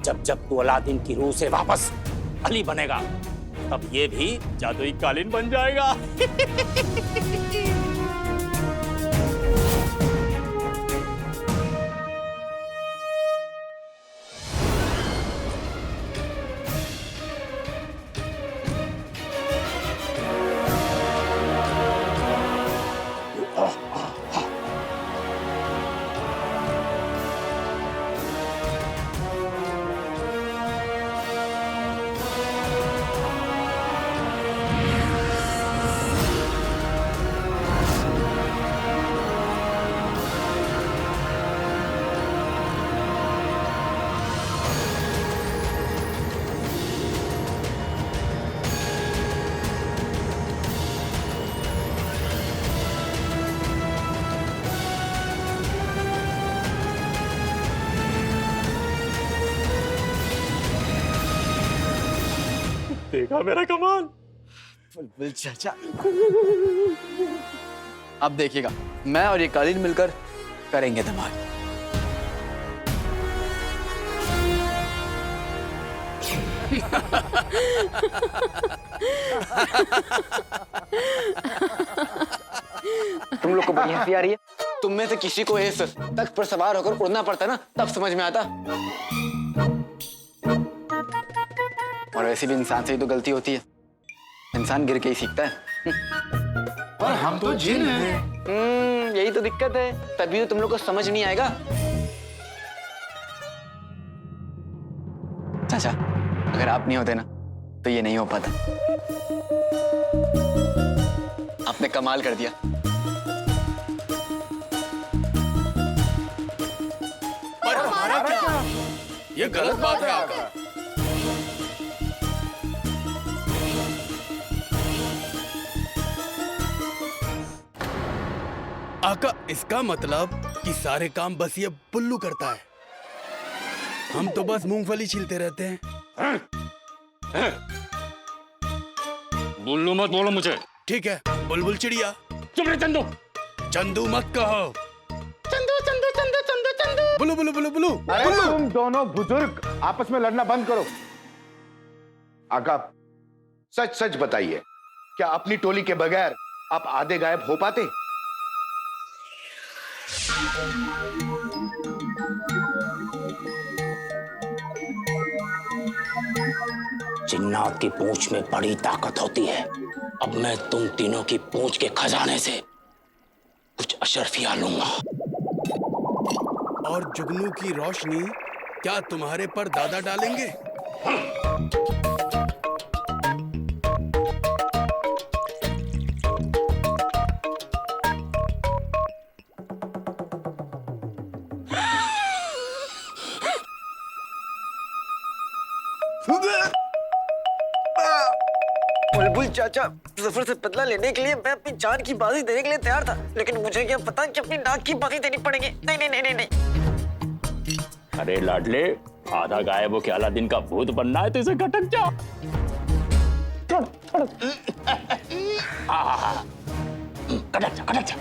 जब जब तू अलादीन की रूह से वापस अली बनेगा, तब ये भी जादुई कालीन बन जाएगा। देखा मेरा कमाल? बुलबुल चाचा, अब देखिएगा, मैं और ये कालीन मिलकर करेंगे धमाल। तुम लोग को बड़ी हंसी आ रही है? तुम में से किसी को इस तख्त पर सवार होकर उड़ना पड़ता ना, तब समझ में आता। और वैसे भी इंसान से ही तो गलती होती है, इंसान गिर के ही सीखता है। पर हम तो जिन हैं। यही तो दिक्कत है, तभी तो तुम लोग को समझ नहीं आएगा। चाचा, अगर आप नहीं होते ना तो ये नहीं हो पाता। आपने कमाल कर दिया। पर हमारा क्या? ये गलत बात है आका। आका, इसका मतलब कि सारे काम बस ये बुल्लू करता है, हम तो बस मूंगफली छीलते रहते हैं। बुल्लू मत बोलो मुझे। ठीक है, बुलबुल चिड़िया। चुप रहे चंदू। चंदू मत कहो। चंदू चंदू चंदू चंदू चंदू। बुलू बुलू बुलू बुलू। अरे तुम दोनों बुजुर्ग आपस में लड़ना बंद करो। आका, सच सच बताइए, क्या अपनी टोली के बगैर आप आधे गायब हो पाते? जिन्नात की पूंछ में बड़ी ताकत होती है। अब मैं तुम तीनों की पूंछ के खजाने से कुछ अशर्फिया लूंगा। और जुगनू की रोशनी क्या तुम्हारे पर दादा डालेंगे? बुलबुल चाचा, सफर से बदला लेने के लिए मैं अपनी जान की बाजी देने के लिए तैयार था, लेकिन मुझे क्या पता कि अपनी नाक की बाजी देनी पड़ेगी। नहीं नहीं नहीं नहीं। अरे लाडले, आधा गायब हो के अलादीन का भूत बनना है तो इसे खटक जा। खटक जा, खटक जा।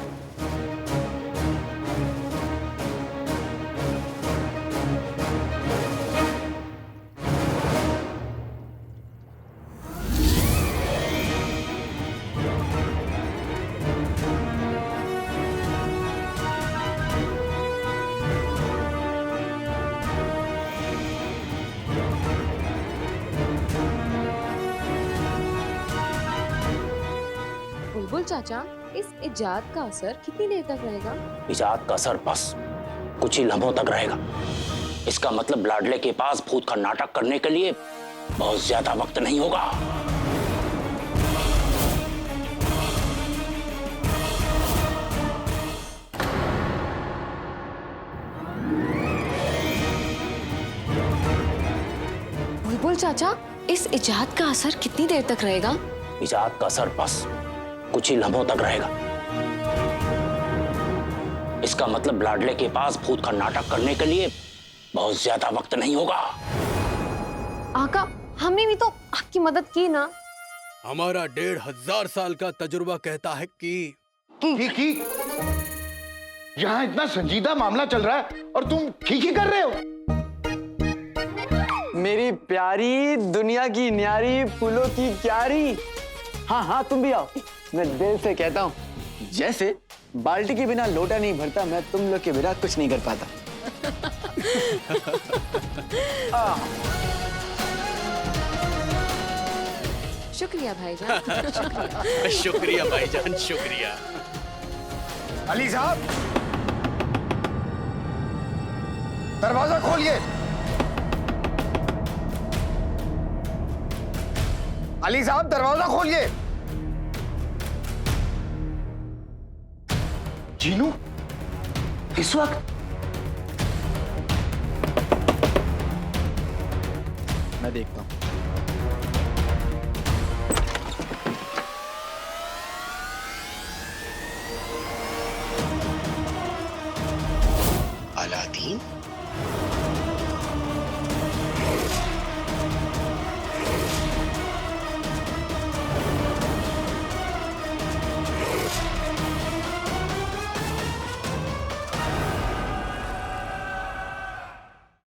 बुलबुल चाचा, इस इजाद का असर कितनी देर तक रहेगा? इजाद का असर बस कुछ ही लम्हों तक रहेगा। इसका मतलब लाडले के पास भूत का नाटक करने के लिए बहुत ज्यादा वक्त नहीं होगा। बुलबुल चाचा, इस इजाद का असर कितनी देर तक रहेगा? इजाद का असर बस कुछ ही लम्हों तक रहेगा। इसका मतलब लाडले के पास भूत का नाटक करने के लिए बहुत ज्यादा वक्त नहीं होगा। आका, हमने भी तो आपकी मदद की ना। हमारा 1500 साल का तजुर्बा कहता है कि यहाँ इतना संजीदा मामला चल रहा है और तुम ठीक ही कर रहे हो। मेरी प्यारी, दुनिया की न्यारी, फूलों की क्यारी। हाँ हाँ, तुम भी आओ। मैं दिल से कहता हूँ, जैसे बाल्टी के बिना लोटा नहीं भरता, मैं तुम लोग के बिना कुछ नहीं कर पाता। शुक्रिया भाईजान, शुक्रिया। शुक्रिया भाईजान, शुक्रिया। अली साहब, दरवाजा खोलिए। अली साहब, दरवाजा खोलिए। जीनू, इस वक्त? मैं देखता हूँ। अलादीन,